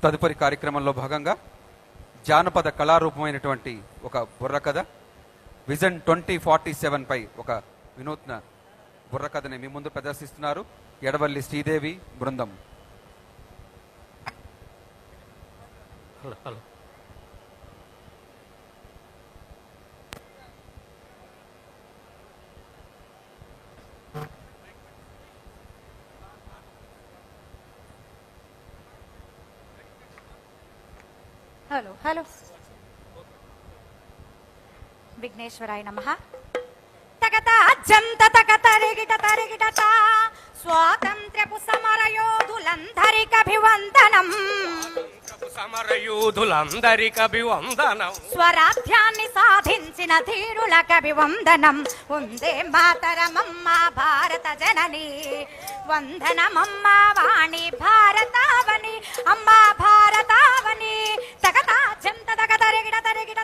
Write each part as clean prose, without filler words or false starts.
తదుపరి కార్యక్రమంలో భాగంగా జానపద కళారూపమైనటువంటి ఒక బుర్రకథ విజన్ 2047 పై ఒక వినూత్న బుర్రకథని మీ ముందు ప్రదర్శిస్తున్నారు ఎడవల్లి శ్రీదేవి బృందం. హలో హలో విఘ్నేశ్వరాయ నమః. తగత జంత తగత రేగిట తరిగిట స్వాతంత్ర్యపు సమరయోధులందరికభివందనం సమరయోధులందరికభివందనం స్వరాజ్యాన్ని సాధించిన ధీరులకభివందనం. వందే మాతరమమ్మ భారత జనని వందనమమ్మ వాణి భారతావని అమ్మ భారతావని. తగత జంత తగత రేగిట తరిగిట.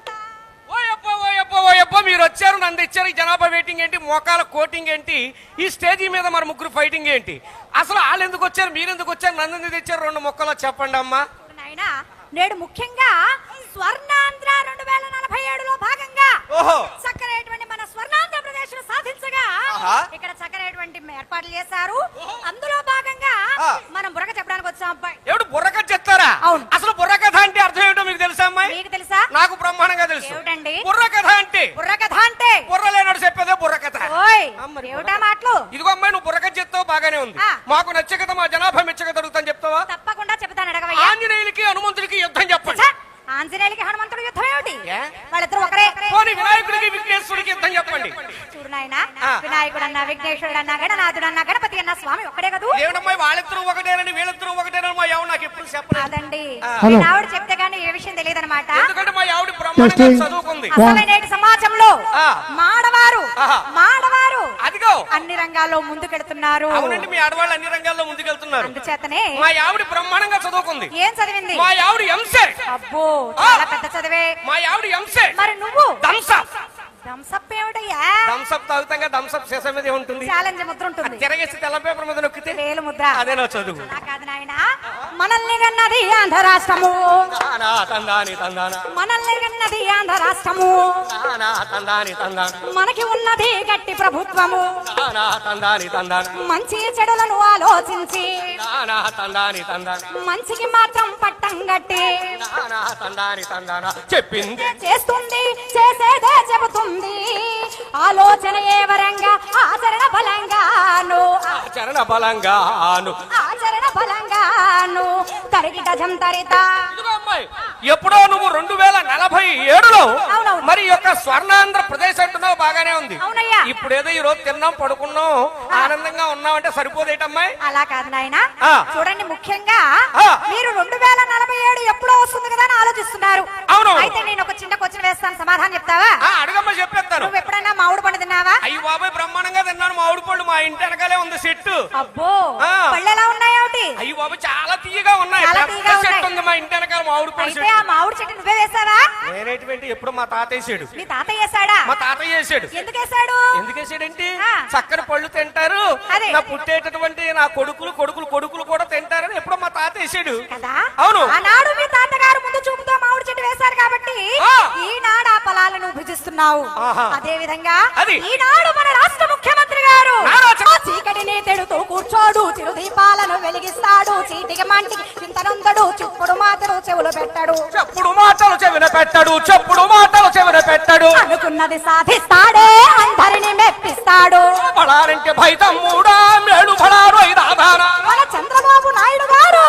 ఓయప్ప మీరు వచ్చారు, నన్ను తెచ్చారు. ఈ జనాభా వెయిటింగ్ ఏంటి, మోకాల కోటింగ్ ఏంటి, ఈ స్టేజీ మీద మన ముగ్గురు ఫైటింగ్ ఏంటి, అసలు వాళ్ళు ఎందుకు వచ్చారు, మీరు ఎందుకు వచ్చారు, నన్ను ఎందుకు తెచ్చారు, రెండు మొక్కలో చెప్పండి అమ్మా. నాయనా నేడు ముఖ్యంగా స్వర్ణాంధ్ర 2047లో భాగంగా చక్కనైనటువంటి మన స్వర్ణాంధ్ర ప్రదేశ్ సాధించగా ఇక్కడ చక్కనైనటువంటి ఏర్పాట్లు చేశారు. అందులో భాగంగా మనం బుర్రక చెప్పడానికి వచ్చాం అబ్బాయి. ఎవడు బుర్రకథ చెప్తారా? అవును. అసలు బుర్రకథ అంటే అర్థం ఏమిటో మీకు తెలుసా అమ్మాయి? మీకు తెలుసా? నాకు బ్రహ్మాండంగా తెలుసు. ఏమిటండి బుర్రకథ అంటే? బుర్రకథ అంటే బుర్ర లేనాడు చెప్పేదే బుర్రకథ. ఓయ్ ఏమిటా మాటలు? ఇదిగో అమ్మాయి, నువ్వు బుర్రకథ చెప్తావు బాగానే ఉంది. మాకు నచ్చే కదా, మా జనాభా మెచ్చక దొరుకుతాను చెప్తావా? తప్పకుండా చెప్తాను, అడగవయ్యా. ఆంజనేయులకి హనుమంతుడికి యుద్ధం చెప్పండి. ఆంజనేయులకి హనుమంతుడు యుద్ధం ఏమిటి? వాళ్ళిద్దరు ఒకరే. పోనీ వినాయకుడికి విఘ్నేశ్వరుడికి యుద్ధం చెప్పండి. చూడు నాయనా, వినాయకుడు అన్నా విఘ్నేశ్వరుడు అన్నా గణనాథుడు అన్నా గణపతి అన్నా స్వామి ఒక్కడే కదూ. ఏమిటమ్మాయి వాళ్ళిద్దరూ ఒకటేనని వీళ్ళిద్దరూ ఒకటేనని మా ఆవిడ నాకు ఎప్పుడు చెప్పలేదు. అదండి ఆవిడ చెప్తే గానీ ఏ విషయం తెలియదు అనమాట. ఎందుకంటే మా ఆవిడ బ్రహ్మాండంగా చదువుకుంది. అసలు నేటి సమాజంలో మాడవారు అదిగో అన్ని రంగాల్లో ముందుకెడుతున్నారు. అవునండి, మీ ఆడవాళ్ళు అన్ని రంగాల్లో ముందుకెళ్తున్నారు. అందుచేతనే మా ఆవిడ బ్రహ్మాండంగా చదువుకుంది. ఏం చదివింది? మా ఆవిడ ఎంసెట్. అబ్బో చాలా పెద్ద చదివే. మా ఆవిడ ఎంసెట్. మరి నువ్వు? థమ్సప్. థమ్సప్ ఏమిటయ్యా? థమ్సప్ తాగుతాగా, థమ్సప్ సీసా మీద ఉంటుంది, ఛాలెంజ్ ముద్ర ఉంటుంది, తిరగేసి తెల్ల పేపర్ మీద నొక్కితే వేలు ముద్ర. అదే నా చదువు. కాదు నాయనా, మనల్ని కన్నది ఆంధ్ర రాష్ట్రము, మనల్ని కన్నది ఆంధ్ర రాష్ట్రము, మనకి ఉన్నది గట్టి ప్రభుత్వము, మంచి చెడులను ఆలోచించి మంచికి మాత్రం పట్టం గట్టి చెప్పింది చేస్తుంది, చేసేదే చెబుతుంది. ఆలోచన ఏ వరంగా ఆచరణ బలంగాను, ఆచరణ బలంగాను, ఆచరణ బలంగాను. తరిగిట జంతరిత. ఎప్పుడో నువ్వు 2047లో మరి యొక్క స్వర్ణాంధ్ర ప్రదేశ్ అంటున్నావు, బాగానే ఉంది. ఇప్పుడేదో ఈ రోజు తిన్నాం పడుకున్నాం ఆనందంగా ఉన్నామంటే సరిపోదేటమ్మాయి? అలా కాదు నాయన, చూడండి ముఖ్యంగా మీరు 2047 ఎప్పుడో వస్తుంది కదా అని ఆలోచిస్తున్నారు. అవును. అయితే నేను ఒక చిన్న క్వశ్చన్ వేస్తాను, సమాధానం చెప్తావా? అడగమ్మా, చెప్పేస్తాను. నువ్వు ఎప్పుడైనా మామిడి పండు తిన్నావా? అయ్యి బాబాయ్, బ్రహ్మాండంగా తిన్నాను మామిడి పండు. మా ఇంటి వెనకాలే ఉంది చెట్టు. అబ్బో పళ్ళు ఎలా ఉన్నాయేమిటి? అయ్యి బాబాయ్, చాలా తీయగా ఉన్నాయి. చెట్టు ఉంది మా ఇంటి వెనకాల మామిడి పండు. ఆ మామిడి చెట్టు నువ్వే వేసావా? నేనేటువంటి ఎప్పుడు మా తాత వేసాడు. మీ తాత వేసాడా? మా తాత వేసాడు. ఎందుకు వేసాడు? ఎందుకు వేసాడేంటి? చక్కని పళ్ళు తింటారు, నా పుట్టేటటువంటి నా కొడుకులు కూడా తింటారని ఎప్పుడో మా తాత వేసాడు కదా. అవును. ఆనాడు మీ తాతగారు ముందు చూపుతో మామిడి చెట్టు వేశారు కాబట్టి ఈనాడు ఆ ఫలాలను భుజిస్తున్నావు. అదే విధంగా ఈనాడు మన రాష్ట్ర ముఖ్యమంత్రి గారు చీకటిని తెడుతూ కూర్చోడు, చిరు దీపాలను వెలిగిస్తాడు, చీటికి మంటికి చింతనందడు, చెప్పుడు మాటలు చెవులు పెట్టాడు, చెప్పుడు మాటలు చెవిన పెట్టాడు, అనుకున్నది సాధిస్తాడే, అందరిని మెప్పిస్తాడు. బడారంటే భైతమ్ముడా మేడు బడారు ఐదాదానా. మన చంద్రబాబు నాయుడు గారు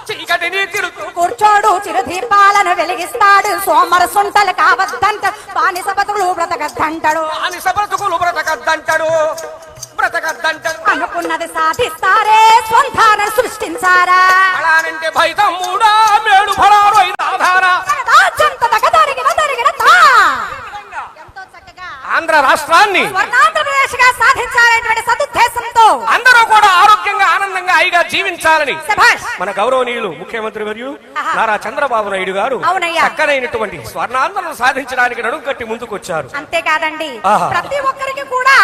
చీకటిని తిరుగుతూ కూర్చోడు, చిరు దీపాలను వెలిగిస్తాడు, సోమర సొంటలు కావద్దంట, బానిస బతుకులు బ్రతకద్దంటాడు, బ్రతకద్దంటాడు, అనుకున్నది సాధిస్తారే, స్వంతాన్ని సృష్టించారా. బడారంటే భైతమ్ముడా మేడు బడారు ఐదాదానా. ఆంధ్ర రాష్ట్రాన్ని స్వర్ణాంధ్రప్రదేశ్ గా సాధించాలనేటువంటి సదుద్దేశంతో అందరూ కూడా ఆరోగ్యంగా ఆనందంగా హాయిగా జీవించాలని మన గౌరవనీయులు ముఖ్యమంత్రి వర్యులు నారా చంద్రబాబు నాయుడు గారు చక్కనైనటువంటి స్వర్ణాంధ్రను సాధించడానికి నడుం కట్టి ముందుకొచ్చారు. అంతేకాదండి, ప్రతి ఒక్కరికి కూడా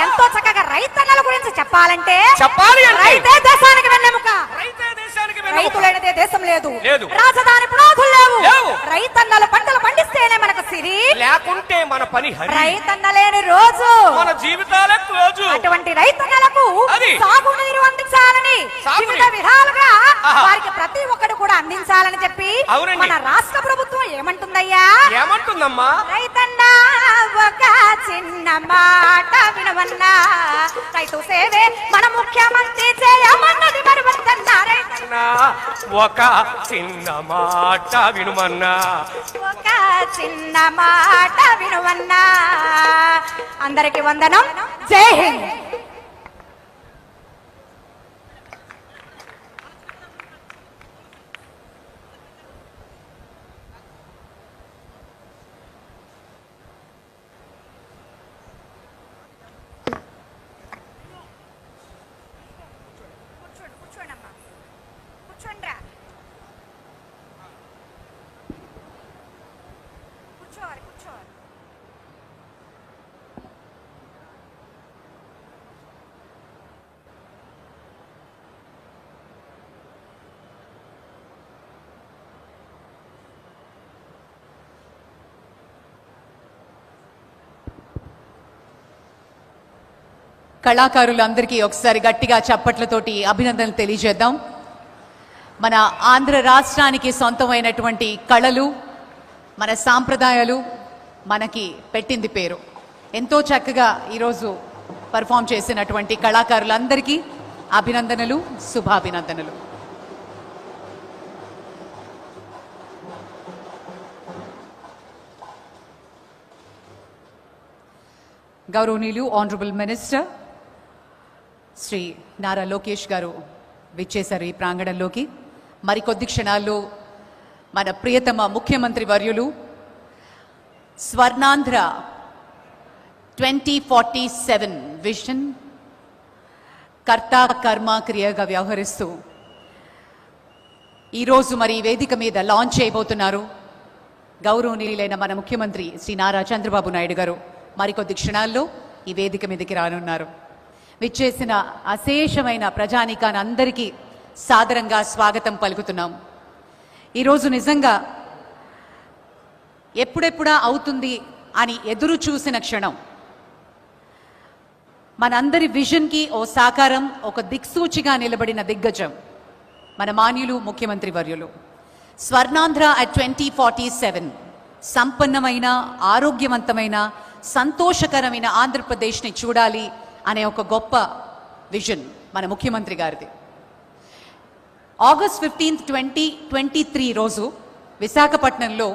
ఎంతో చక్కగా రైతన్నల గురించి చెప్పాలంటే చెప్పాలి. రైతే దేశానికి వెన్నెముక, రైతే దేశానికి రైతులైనదే దేశం లేదు, లేదు. రాజధాని పునాదులు లేవు, లేవు. రైతన్నలు పంటలు పండిస్తేనే మనకు సిరి, లేకుంటే మన పని హరి. రైతన్న లేని రోజు మన జీవితాలే రోజు. అటువంటి రైతన్నలకు అది. సాగునీరు అందించాలని సాగునీరు. వివిధ విధాలుగా ఆహా. వారికి ప్రతి ఒక్కటి కూడా అందించాలని చెప్పి అవునండి. మన రాష్ట్ర ప్రభుత్వం ఏమంటుందయ్యా? ఏమంటుందమ్మా? రైతన్నా ఒక చిన్న మాట వినవన్నా, రైతు సేవే మన ముఖ్యమంత్రి చేయమన్నది మరి వద్దన్నా. రైతన్నా ఒక చిన్న మాట వినుమన్నా, ఒక చిన్న మాట వినవన్నా. అందరికి వందనం. జై హింద్. కళాకారులందరికీ ఒకసారి గట్టిగా చప్పట్లతోటి అభినందనలు తెలియజేద్దాం. మన ఆంధ్ర రాష్ట్రానికి సొంతమైనటువంటి కళలు, మన సాంప్రదాయాలు మనకి పెట్టింది పేరు. ఎంతో చక్కగా ఈరోజు పర్ఫామ్ చేసినటువంటి కళాకారులందరికీ అభినందనలు, శుభాభినందనలు. గౌరవనీయులు ఆనరబుల్ మినిస్టర్ శ్రీ నారా లోకేష్ గారు విచ్చేశారు ఈ ప్రాంగణంలోకి. మరికొద్ది క్షణాల్లో మన ప్రియతమ ముఖ్యమంత్రి వర్యులు స్వర్ణాంధ్ర 2047 విజన్ కర్త కర్మ క్రియగా వ్యవహరిస్తూ ఈరోజు మరి వేదిక మీద లాంచ్ చేయబోతున్నారు గౌరవనీయులైన మన ముఖ్యమంత్రి శ్రీ నారా చంద్రబాబు నాయుడు గారు. మరికొద్ది క్షణాల్లో ఈ వేదిక మీదకి రానున్నారు. విచ్చేసిన అశేషమైన ప్రజానీకాన్ని అందరికీ సాదరంగా స్వాగతం పలుకుతున్నాం. ఈరోజు నిజంగా ఎప్పుడెప్పుడా అవుతుంది అని ఎదురు చూసిన క్షణం. మనందరి విజన్కి ఓ సాకారం, ఒక దిక్సూచిగా నిలబడిన దిగ్గజం మన మాన్యులు ముఖ్యమంత్రి వర్యులు. స్వర్ణాంధ్ర at 2047 సంపన్నమైన, ఆరోగ్యవంతమైన, సంతోషకరమైన ఆంధ్రప్రదేశ్ని చూడాలి అనే ఒక గొప్ప విజన్ మన ముఖ్యమంత్రి గారిది. ఆగస్ట్ 15, 2023 రోజు విశాఖపట్నంలో